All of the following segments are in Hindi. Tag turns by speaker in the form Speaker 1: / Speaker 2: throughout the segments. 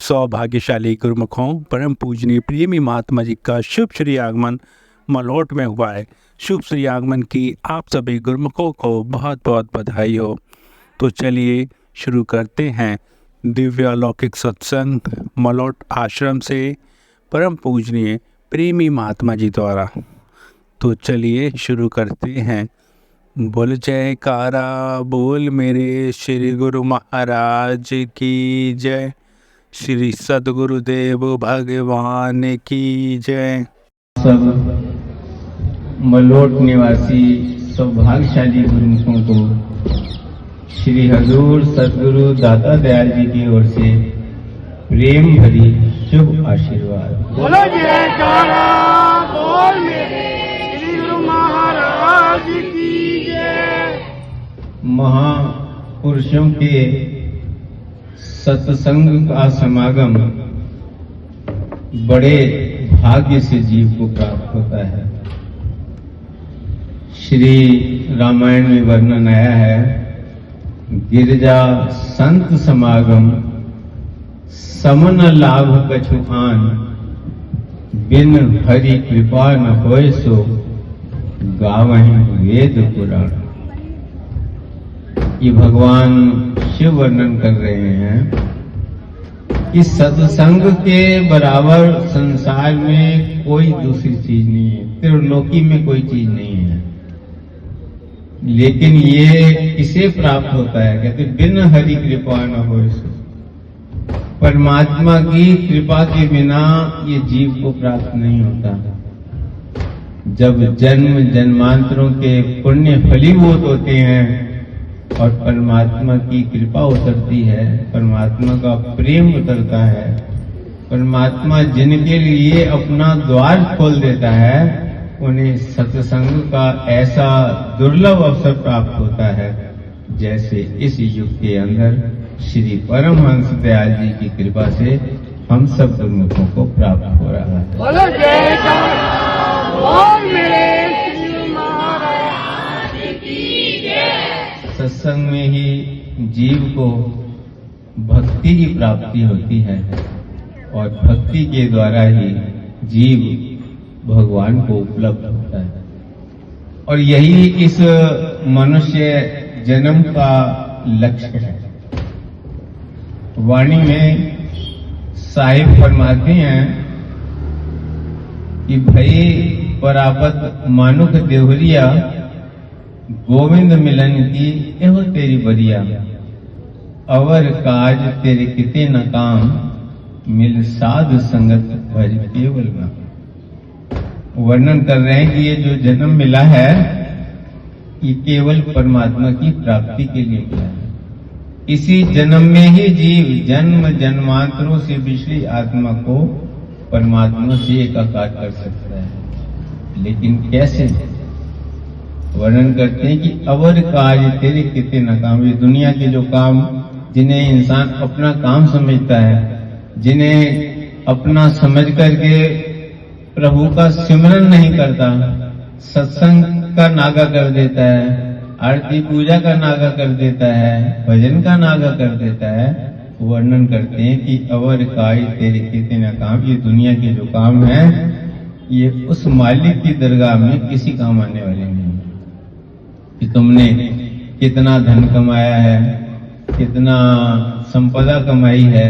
Speaker 1: सौभाग्यशाली गुरुमुखों, परम पूजनीय प्रेमी महात्मा जी का शुभ श्री आगमन मलोट में हुआ है। शुभ श्री आगमन की आप सभी गुरुमुखों को बहुत बहुत बधाई हो। तो चलिए शुरू करते हैं दिव्य अलौकिक सत्संग मलोट आश्रम से परम पूजनीय प्रेमी महात्मा जी द्वारा। तो चलिए शुरू करते हैं। बोल जयकारा बोल मेरे श्री गुरु महाराज की जय। श्री सद्गुरुदेव भगवान की जय।
Speaker 2: सब मलोट निवासी सौभाग्यशाली गुरुमुखों को श्री हजूर सद्गुरु दाता दयाल जी की ओर से प्रेम भरी शुभ आशीर्वाद।
Speaker 3: बोलो जयकारा बोल मेरे श्री गुरु महाराज की जय।
Speaker 2: महापुरुषों के सत्संग का समागम बड़े भाग्य से जीव को प्राप्त होता है। श्री रामायण में वर्णन आया है, गिरजा संत समागम समन लाभ कछु आन, बिन हरि कृपा न होय सो गावहीं वेद पुराण। ये भगवान शिव वर्णन कर रहे हैं कि सत्संग के बराबर संसार में कोई दूसरी चीज नहीं है, त्रिलोकी में कोई चीज नहीं है। लेकिन ये किसे प्राप्त होता है? कहते बिन हरि कृपा न होय सो। परमात्मा की कृपा के बिना ये जीव को प्राप्त नहीं होता। जब जन्म जन्मांतरों के पुण्य फलीभूत होते हैं और परमात्मा की कृपा उतरती है, परमात्मा का प्रेम उतरता है, परमात्मा जिनके लिए अपना द्वार खोल देता है, उन्हें सत्संग का ऐसा दुर्लभ अवसर प्राप्त होता है जैसे इस युग के अंदर श्री परमहंस दयाल जी की कृपा से हम सब गुरुमुखों को प्राप्त हो रहा है।
Speaker 3: बोलो जयकारा बोल मेरे श्री गुरु महाराज की जय।
Speaker 2: सत्संग में ही जीव को भक्ति की प्राप्ति होती है और भक्ति के द्वारा ही जीव भगवान को उपलब्ध होता है। और यही इस मनुष्य जन्म का लक्ष्य है। वाणी में साहिब फरमाते हैं कि भई परापत मानुख देवरिया, गोविंद मिलन की एहो तेरी बरिया, अवर काज तेरे किते न काम, मिल साध संगत भज केवल नाम। वर्णन कर रहे हैं कि ये जो जन्म मिला है ये केवल परमात्मा की प्राप्ति के लिए मिला है। इसी जन्म में ही जीव जन्म जन्मांतरों से पिछली आत्मा को परमात्मा से एकाकार कर सकता है। लेकिन कैसे? वर्णन करते हैं कि अवर काज तेरे कितने न काम। ये दुनिया के जो काम जिन्हें इंसान अपना काम समझता है, जिन्हें अपना समझ करके प्रभु का सिमरन नहीं करता, सत्संग का नागा कर देता है, आरती पूजा का नागा कर देता है, भजन का नागा कर देता है, वर्णन करते हैं कि अवर काज तेरे कितने न काम। ये दुनिया के जो काम है ये उस मालिक की दरगाह में किसी काम आने वाले नहीं। कि तुमने कितना धन कमाया है, कितना संपदा कमाई है,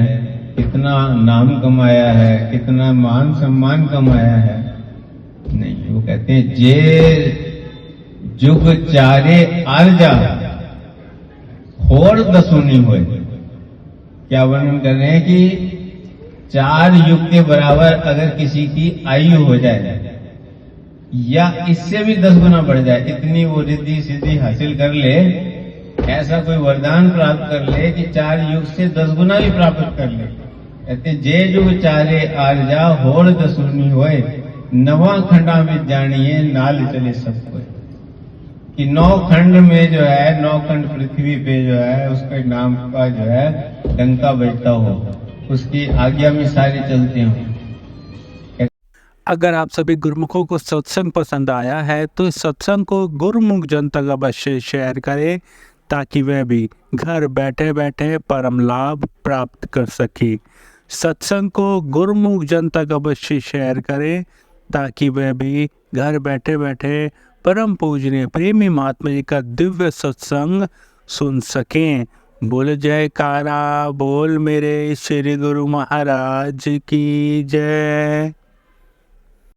Speaker 2: कितना नाम कमाया है, कितना मान सम्मान कमाया है, नहीं। वो कहते हैं जे जुग चारे आरजा, होर दसुनी होए। क्या वर्णन कर रहे हैं कि 4 युग के बराबर अगर किसी की आयु हो जाए या इससे भी 10 गुना बढ़ जाए, इतनी वो रिद्धि सिद्धि हासिल कर ले, ऐसा कोई वरदान प्राप्त कर ले कि 4 युग से 10 गुना भी प्राप्त कर ले। कहते जे जुग चारे आरजा, होर दसुनी होए, नवा खंडा में जानिए नाल चले सब कोई। कि 9 खंड में जो है, 9 खंड पृथ्वी पे जो है, उसके नाम का जो है डंका बजता हो, उसकी आज्ञा में सारे चलते हो।
Speaker 1: अगर आप सभी गुरुमुखों को सत्संग पसंद आया है तो इस सत्संग को गुरुमुख जन तक अवश्य शेयर करें ताकि वह भी घर बैठे बैठे परम लाभ प्राप्त कर सके। सत्संग को गुरुमुख जन तक अवश्य शेयर करें ताकि वह भी घर बैठे बैठे परम पूजनीय प्रेमी महात्मा जी का दिव्य सत्संग सुन सकें। बोल जयकारा बोल मेरे श्री गुरु महाराज की जय।